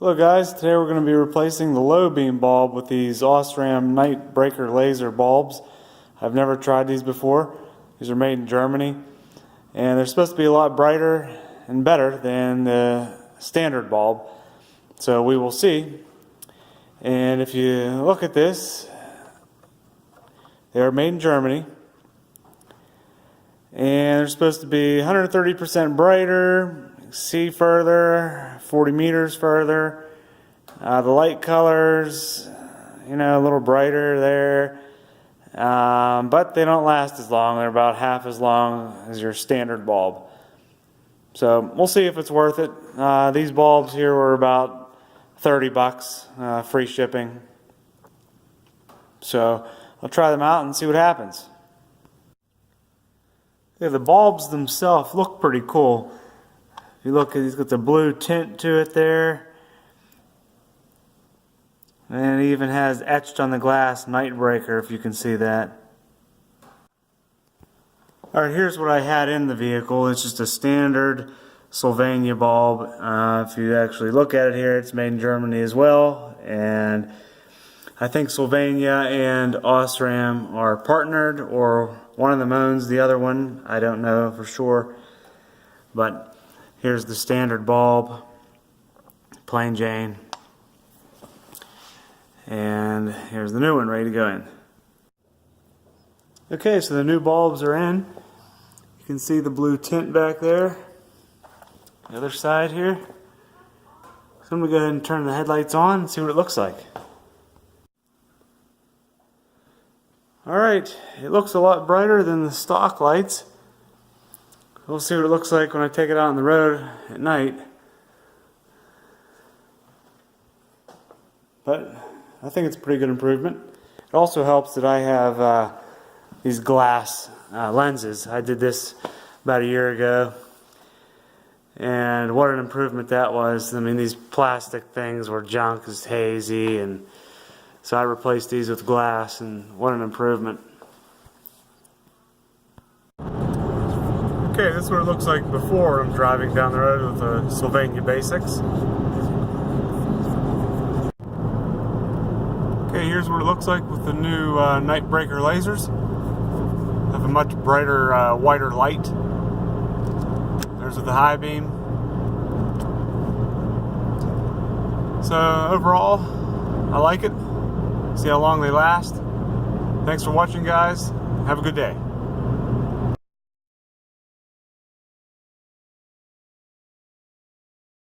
Hello guys, today we're going to be replacing the low beam bulb with these Osram night breaker laser bulbs. I've never tried these before. These are made in Germany and they're supposed to be a lot brighter and better than the standard bulb. So we will see. And if you look at this, they are made in Germany and they're supposed to be 130% brighter, see further, 40 meters further. The light colors, a little brighter there, but they don't last as long. They're about half as long as your standard bulb. So we'll see if it's worth it. These bulbs here were about 30 bucks, free shipping. So I'll try them out and see what happens. Yeah, the bulbs themselves look pretty cool. If you look, he's got the blue tint to it there. And it even has etched on the glass night breaker, if you can see that. Alright, here's what I had in the vehicle. It's just a standard Sylvania bulb. If you actually look at it here, it's made in Germany as well. And I think Sylvania and Osram are partnered, or one of them owns the other one. I don't know for sure. But here's the standard bulb, plain Jane. And here's the new one ready to go in. Okay, so the new bulbs are in. You can see the blue tint back there. The other side here. So I'm going to go ahead and turn the headlights on and see what it looks like. Alright, it looks a lot brighter than the stock lights. We'll see what it looks like when I take it out on the road at night. But I think it's a pretty good improvement. It also helps that I have these glass lenses. I did this about a year ago. And what an improvement that was. I mean, these plastic things were junk, it's hazy, and so I replaced these with glass, and what an improvement. Okay, this is what it looks like before I'm driving down the road with the Sylvania Basics. Okay, here's what it looks like with the new night breaker lasers. Have a much brighter, whiter light. There's with the high beam. So overall, I like it. See how long they last. Thanks for watching, guys. Have a good day.